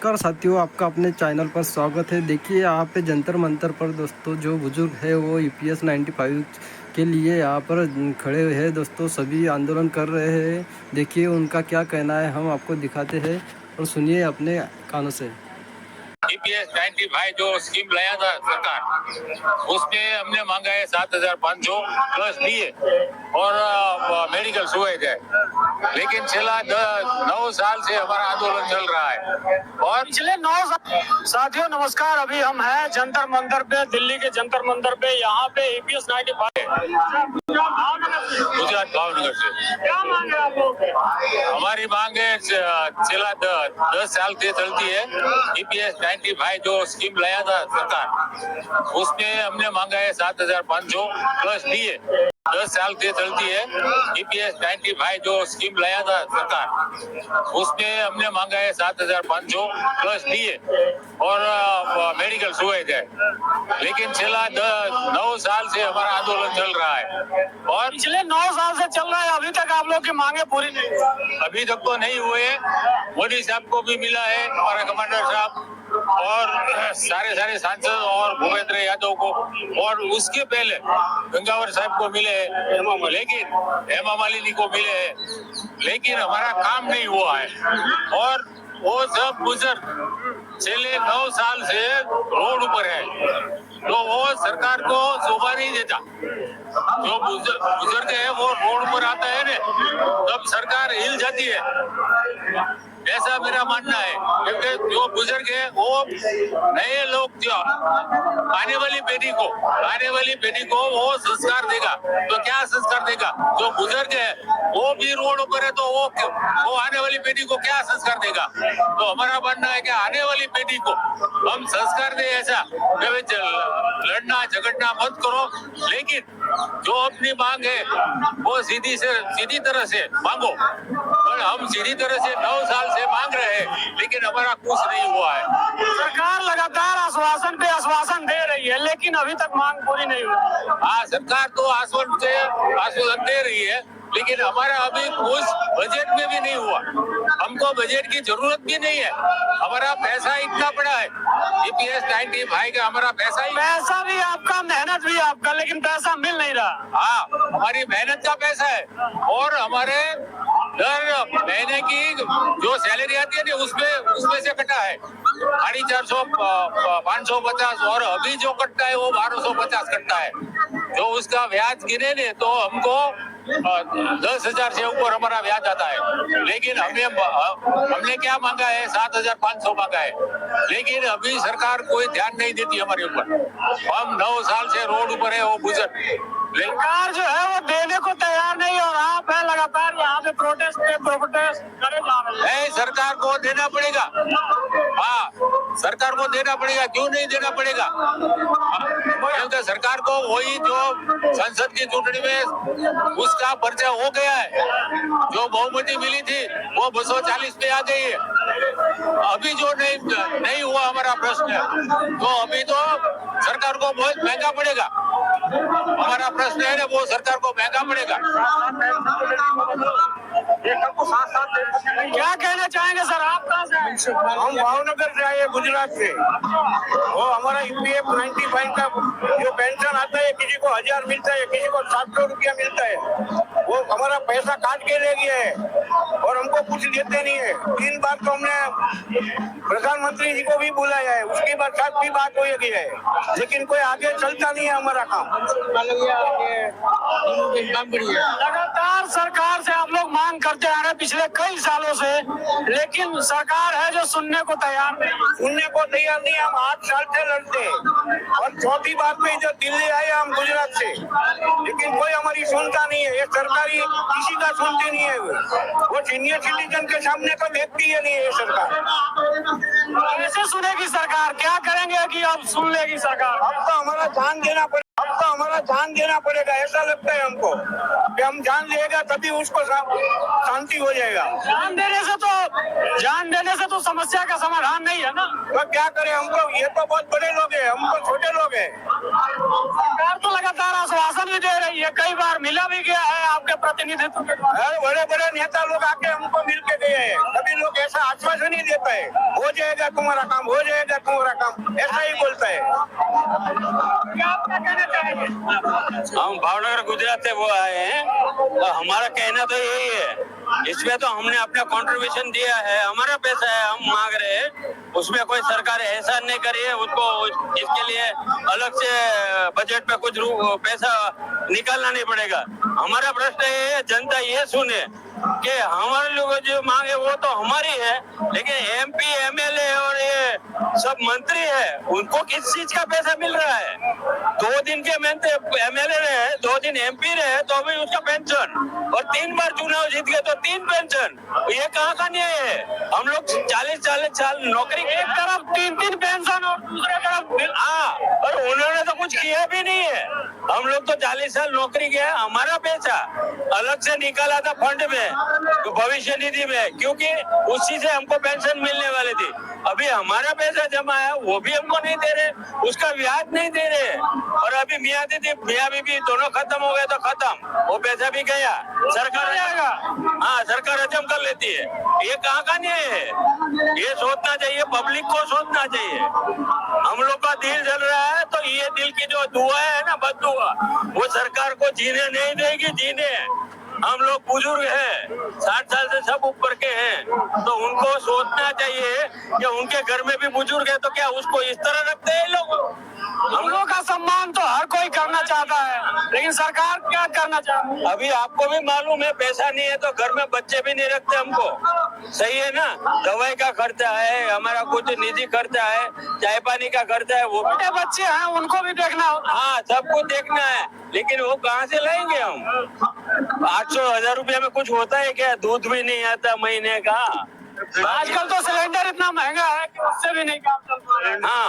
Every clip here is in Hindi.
नमस्कार साथियों, आपका अपने चैनल पर स्वागत है। देखिए यहाँ पे जंतर मंतर पर दोस्तों जो बुजुर्ग है वो ईपीएस 95 के लिए यहाँ पर खड़े हैं दोस्तों। सभी आंदोलन कर रहे हैं। देखिए उनका क्या कहना है, हम आपको दिखाते हैं और सुनिए अपने कानों से। ईपीएस 95 जो स्कीम लाया था सरकार, उसमें हमने मांगा है 7,500 प्लस दिए और मेडिकल सुविधा है। लेकिन पिछला 9 साल से हमारा आंदोलन चल रहा है और पिछले 9 साल। साथियों नमस्कार, अभी हम हैं जंतर मंतर पे, दिल्ली के जंतर मंतर पे। यहाँ पे ईपीएस 95 गुजरात भावनगर से क्या मांग है आप लोग? हमारी मांग है, पिछला 10 साल से चलती है। ईपीएस 95 जो स्कीम लाया था सरकार, उसमें हमने मांगा है 7,500 प्लस दिए। 10 साल से चलती है। ईपीएस 95 जो स्कीम लाया था सरकार, उसमें हमने मांगा है 7,500 प्लस दिए और मेडिकल सुविधा है। लेकिन पिछला 9 साल से हमारा आंदोलन चल रहा है और पिछले 9 साल से चल रहा है, अभी तक आप लोग की मांगे पूरी नहीं हुई। अभी तक तो नहीं हुए। मोदी साहब को भी मिला है, हमारा कमांडर साहब और सारे सांसद और भूपेंद्र यादव को, और उसके पहले गंगावर साहब को मिले हैं, लेकिन हेमा मालिनी को मिले हैं, लेकिन हमारा काम नहीं हुआ है। और वो सब बुजुर्ग पिछले 9 साल से रोड ऊपर है, तो वो सरकार को शोभा नहीं देता। जो बुजुर्ग है वो रोड पर आता है ना, तब सरकार हिल जाती है, ऐसा मेरा मानना है। क्योंकि जो बुजुर्ग है वो नए लोग, जो आने वाली पीढ़ी को वो संस्कार देगा। तो क्या संस्कार देगा? जो बुजुर्ग है वो भी रोड पर है, तो वो आने वाली पीढ़ी को क्या संस्कार देगा? तो हमारा मानना है कि आने वाली पीढ़ी को हम संस्कार दे, ऐसा लड़ना झगड़ना मत करो, लेकिन जो अपनी मांग है वो सीधी तरह से मांगो। और हम सीधी तरह से 9 साल से मांग रहे हैं, लेकिन हमारा कुछ नहीं हुआ है। सरकार लगातार आश्वासन पे आश्वासन दे रही है, लेकिन अभी तक मांग पूरी नहीं हुई। हाँ, सरकार तो आश्वासन दे रही है, लेकिन हमारा अभी कुछ बजट में भी नहीं हुआ। हमको बजट की जरूरत भी नहीं है, हमारा पैसा इतना बड़ा है। ईपीएस 95 का हमारा पैसा भी आपका, मेहनत भी आपका, लेकिन पैसा मिल नहीं रहा। हाँ, हमारी मेहनत का पैसा है और हमारे दर महीने की जो सैलरी आती है ना, उसमें से कटा है 450, 550, और अभी जो कटता है वो 1250 कटता है। जो उसका ब्याज गिने ने तो हमको 10,000 से ऊपर हमारा ब्याज आता है। लेकिन हमने क्या मांगा है? 7,500 मांगा है, लेकिन अभी सरकार कोई ध्यान नहीं देती हमारे ऊपर। हम 9 साल से रोड ऊपर है, वो बुजुर्ग सरकार जो है वो देने को तैयार नहीं, और आप है लगातार यहाँ पे प्रोटेस्ट करे जा रहे हैं। सरकार को देना पड़ेगा। हाँ, सरकार को देना पड़ेगा। क्यों नहीं देना पड़ेगा? क्योंकि सरकार को वही जो संसद की चुनाव में उसका पर्चा हो गया है, जो बहुमति मिली थी वो 240 पे आ गई है। अभी जो नहीं हुआ हमारा प्रश्न, तो अभी तो सरकार को बहुत महंगा पड़ेगा। हमारा प्रश्न है ना, वो सरकार को महंगा पड़ेगा। क्या कहना चाहेंगे सर, आप कहाँ से? हम भावनगर से आए, गुजरात से। वो हमारा ईपीएफ 95 का जो पेंशन आता है, किसी को 1000 मिलता है, किसी को 700 रुपया मिलता है, वो हमारा पैसा काट के ले गया है और हमको कुछ देते नहीं है। 3 बार तो हमने प्रधानमंत्री जी को भी बुलाया है, उसके बाद साथ भी बात हो गई है, लेकिन कोई आगे चलता नहीं है हमारा काम। लगातार सरकार से आप लोग मांग करते आ रहे पिछले कई सालों से, लेकिन सरकार है जो सुनने को तैयार नहीं। हम 8 साल से लड़ते हैं और चौथी बार पे इधर दिल्ली आए हम गुजरात से, लेकिन कोई हमारी सुनता नहीं है। ये सरकारी किसी का सुनती नहीं है। वो सीनियर सिटीजन के सामने तो देखती है नहीं है ये सरकार। कैसे सुनेगी सरकार? क्या करेंगे कि अब सुन लेगी सरकार? अब तो हमारा ध्यान देना पड़ेगा। हमारा जान देना पड़ेगा, ऐसा लगता है हमको कि हम जान देगा तभी उसको शांति हो जाएगा। जान देने से तो समस्या का समाधान नहीं है ना। तो क्या करें, हमको ये तो बहुत बड़े लोग हैं, हम तो छोटे लोग हैं। सरकार तो लगातार आश्वासन भी दे रही है, कई बार मिला भी गया है आपके प्रतिनिधित्व के द्वारा। बड़े बड़े नेता लोग आके हमको मिल के गए हैं, सभी लोग ऐसा आश्वासन ही देता है, हो जाएगा तुम्हारा काम, हो जाएगा तुम्हारा काम, ऐसा ही बोलता है। क्या आपका कहना चाहेंगे? हम भावनगर गुजरात से वो आए हैं, तो हमारा कहना तो यही है, इसमें तो हमने अपना कंट्रीब्यूशन दिया है, हमारा पैसा है, हम मांग रहे हैं, उसमें कोई सरकार एहसान नहीं करी है, उसको इसके लिए अलग से बजट में कुछ पैसा निकालना नहीं पड़ेगा। हमारा प्रश्न ये है, जनता ये सुने कि हमारे लोग जो मांगे वो तो हमारी है, लेकिन MP MLA और ये सब मंत्री है, उनको किस चीज का पैसा मिल रहा है? 2 दिन के MLA रहे, 2 दिन MP रहे तो भी उसका पेंशन, और 3 बार चुनाव जीत गए तो 3 पेंशन। ये कहाँ का न्याय है? हम लोग 40 साल नौकरी, एक तरफ 3 पेंशन और दूसरे तरफ हाँ, और उन्होंने तो कुछ किया भी नहीं है। हम लोग तो 40 साल नौकरी किया, हमारा पैसा अलग से निकाला था फंड में, तो भविष्य निधि में, क्योंकि उसी से हमको पेंशन मिलने वाली थी। अभी हमारा पैसा जमा है, वो भी हमको नहीं दे रहे, उसका ब्याज नहीं दे रहे, और अभी मियाँ बीबी दोनों खत्म हो गए तो खत्म, वो पैसा भी गया, सरकार जाएगा। हाँ, सरकार हजम कर लेती है। ये कहाँ का न्याय है? ये सोचना चाहिए, पब्लिक को सोचना चाहिए। हम लोग का दिल जल रहा है, तो ये दिल की जो दुआ है ना, बद्दुआ, वो सरकार को जीने नहीं देगी। जीने हम लोग बुजुर्ग हैं, 60 साल से सब ऊपर के हैं, तो उनको सोचना चाहिए कि उनके घर में भी बुजुर्ग है, तो क्या उसको इस तरह रखते हैं लोग? हम लोग का सम्मान तो हर कोई करना चाहता है, लेकिन सरकार क्या करना चाहती है? अभी आपको भी मालूम है, पैसा नहीं है तो घर में बच्चे भी नहीं रखते हमको, सही है ना? दवाई का खर्चा है, हमारा कुछ निजी खर्चा है, चाय पानी का खर्चा है, वो छोटे बच्चे हैं, उनको भी देखना होता है। हाँ, सब कुछ देखना है, लेकिन वो कहाँ से लाएंगे हम? 800-1000 रुपया में कुछ होता है क्या? दूध भी नहीं आता महीने का। आजकल तो सिलेंडर इतना महंगा है कि उससे भी नहीं काम चलता है। हाँ,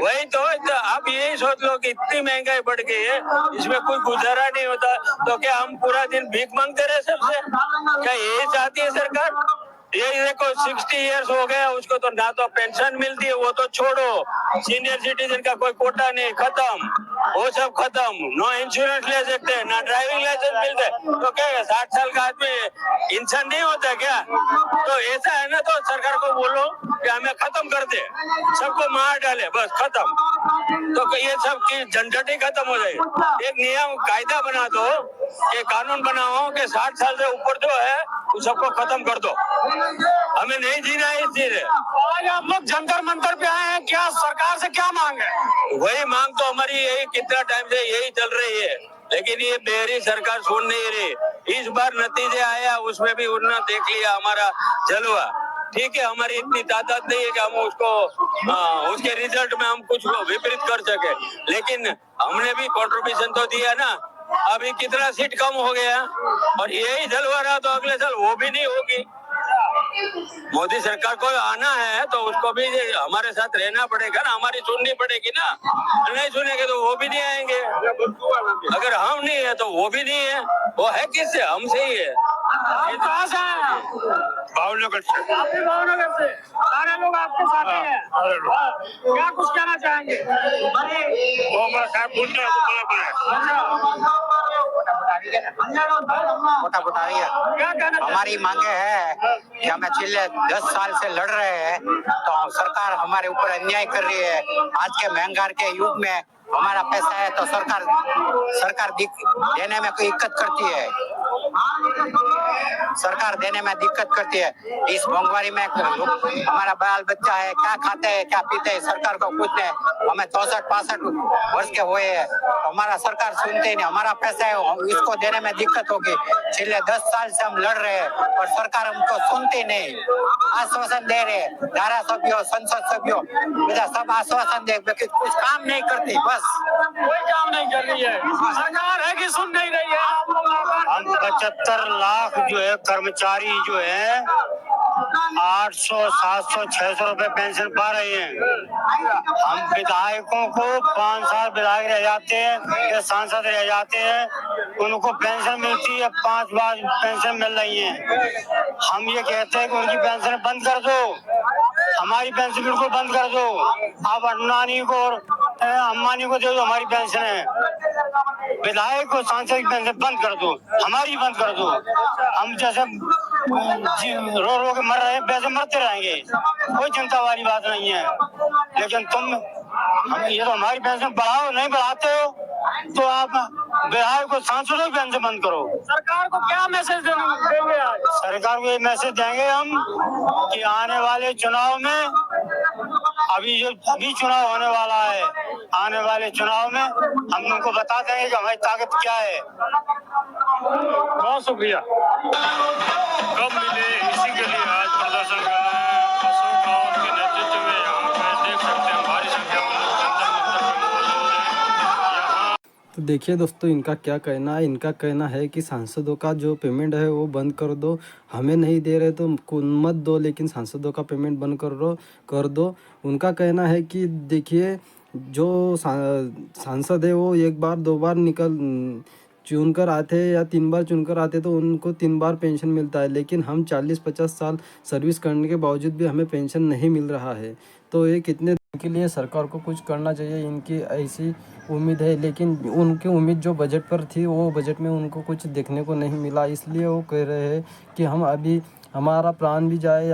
वही तो आप यही सोच लो कि इतनी महंगाई बढ़ गई है, इसमें कोई गुजारा नहीं होता, तो क्या हम पूरा दिन भीख मांगते रहे सबसे? क्या यही चाहती है सरकार? ये देखो 60 इयर्स हो गया उसको, तो ना तो पेंशन मिलती है, वो तो छोड़ो, सीनियर सिटीजन का कोई कोटा नहीं, खत्म, वो सब खत्म, नो इंश्योरेंस ले सकते हैं, ना ड्राइविंग लाइसेंस मिलते हैं, तो क्या 60 साल का आदमी इंसान नहीं होता क्या? तो ऐसा है ना, तो सरकार को बोलो कि हमें खत्म कर दे, सबको मार डाले, बस खत्म, तो ये सब की झंझट ही खत्म हो जाएगी। एक नियम कायदा बना दो, ये कानून बनाओ कि 60 साल से ऊपर जो है उस सबको खत्म कर दो, हमें नहीं जीना है इस चीज। आज आप लोग जंतर मंतर पे आए हैं, क्या सरकार से क्या मांग है? वही मांग तो हमारी यही कितना टाइम से यही चल रही है, लेकिन ये बेहरी सरकार सुन नहीं रही। इस बार नतीजे आया, उसमें भी उन्होंने देख लिया हमारा जलवा, ठीक है, हमारी इतनी ताकत नहीं है कि हम उसको उसके रिजल्ट में हम कुछ विपरीत कर सके, लेकिन हमने भी कंट्रीब्यूशन तो दिया ना। अभी कितना सीट कम हो गया, और यही जलवा रहा तो अगले साल वो भी नहीं होगी। मोदी सरकार को आना है तो उसको भी हमारे साथ रहना पड़ेगा ना, हमारी सुननी पड़ेगी ना, नहीं सुनेंगे तो वो भी नहीं आएंगे। अगर हम नहीं है तो वो भी नहीं है, वो है किससे? हमसे ही है। आप कहाँ से हैं? भावनगर से। आप भी भावनगर से? सारे लोग आपके साथ ही हैं? क्या कुछ कहना चाहेंगे? वो हमारा साहब बोलते हैं, वो बराबर है। मोटा मोटा रही है। क्या कहना हमारी मांगे है कि हमें पिछले 10 साल से लड़ रहे हैं, तो सरकार हमारे ऊपर अन्याय कर रही है। आज के महंगाई के युग में हमारा पैसा है तो सरकार देने में कोई दिक्कत करती है, सरकार देने में दिक्कत करती है। इस महंगाई में हमारा बाल बच्चा है, क्या खाते हैं क्या पीते हैं, सरकार को कुछ नहीं। हमें 64-65 वर्ष के हुए हैं, तो हमारा सरकार सुनते ही नहीं। हमारा पैसा है, इसको देने में दिक्कत होगी। पिछले 10 साल से हम लड़ रहे हैं और सरकार हमको सुनती नहीं, आश्वासन दे रहे, धारा सभ्यों, संसद सभ्यों सब आश्वासन दे, कुछ काम नहीं करती, बस कोई काम नहीं कर रही है सरकार, है कि सुन नहीं रही है? हम 75 लाख जो है कर्मचारी जो है 800, 700, 600 रुपए पेंशन पा रहे हैं। हम विधायकों को 5 साल विधायक रह जाते हैं या सांसद रह जाते हैं, उनको पेंशन मिलती है, 5 बार पेंशन मिल रही है। हम ये कहते हैं कि उनकी पेंशन बंद कर दो, हमारी पेंशन बिल्कुल बंद कर दो। आप अडवाणी को और अंबानी को दे दो हमारी पेंशन है, विधायक को सांसद की पेंशन बंद कर दो, हमारी बंद कर दो। हम जैसे रो रो के मर रहे हैं वैसे मरते रहेंगे, कोई चिंता वाली बात नहीं है। लेकिन हम ये तो हमारी पेंशन बढ़ाओ, नहीं बढ़ाते हो तो आप विधायक को सांसदों की पेंशन बंद करो। सरकार को क्या मैसेज देंगे आज? सरकार को ये मैसेज देंगे हम कि आने वाले चुनाव में अभी चुनाव होने वाला है, आने वाले चुनाव में हम उनको बता देंगे कि हमारी ताकत क्या है। बहुत शुक्रिया। कब मिले इसी के लिए आज प्रदर्शन कर रहे हैं। अशोक रावत के नेतृत्व में यहाँ पे देख सकते हैं भारी संख्या में लोग जंतर मंतर पे मौजूद हैं। यहाँ तो देखिए दोस्तों, इनका क्या कहना है। इनका कहना है कि सांसदों का जो पेमेंट है वो बंद कर दो, हमें नहीं दे रहे तो मत दो, लेकिन सांसदों का पेमेंट बंद कर दो। उनका कहना है कि देखिए, जो सांसद है वो 1 बार 2 बार चुनकर आते या 3 बार चुनकर आते तो उनको 3 बार पेंशन मिलता है, लेकिन हम 40-50 साल सर्विस करने के बावजूद भी हमें पेंशन नहीं मिल रहा है। तो ये कितने दिन के लिए सरकार को कुछ करना चाहिए, इनकी ऐसी उम्मीद है। लेकिन उनकी उम्मीद जो बजट पर थी वो बजट में उनको कुछ देखने को नहीं मिला, इसलिए वो कह रहे हैं कि हम अभी हमारा प्राण भी जाए,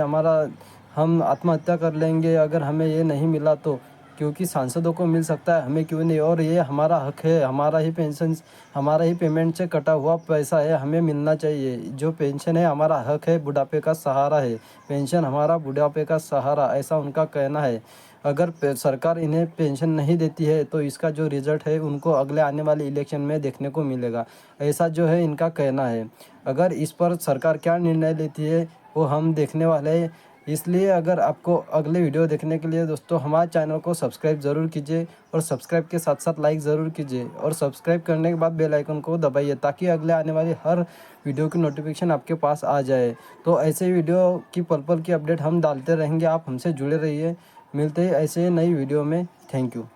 हम आत्महत्या कर लेंगे अगर हमें ये नहीं मिला तो, क्योंकि सांसदों को मिल सकता है, हमें क्यों नहीं। और ये हमारा हक है, हमारा ही पेंशन, हमारा ही पेमेंट से कटा हुआ पैसा है, हमें मिलना चाहिए। जो पेंशन है हमारा हक है, बुढ़ापे का सहारा है, पेंशन हमारा बुढ़ापे का सहारा, ऐसा उनका कहना है। अगर सरकार इन्हें पेंशन नहीं देती है तो इसका जो रिज़ल्ट है उनको अगले आने वाले इलेक्शन में देखने को मिलेगा, ऐसा जो है इनका कहना है। अगर इस पर सरकार क्या निर्णय लेती है वो हम देखने वाले हैं। इसलिए अगर आपको अगले वीडियो देखने के लिए दोस्तों हमारे चैनल को सब्सक्राइब ज़रूर कीजिए, और सब्सक्राइब के साथ साथ लाइक ज़रूर कीजिए, और सब्सक्राइब करने के बाद बेल आइकन को दबाइए ताकि अगले आने वाली हर वीडियो की नोटिफिकेशन आपके पास आ जाए। तो ऐसे वीडियो की पल पल की अपडेट हम डालते रहेंगे, आप हमसे जुड़े रहिए। मिलते हैं ऐसे नई वीडियो में। Thank you.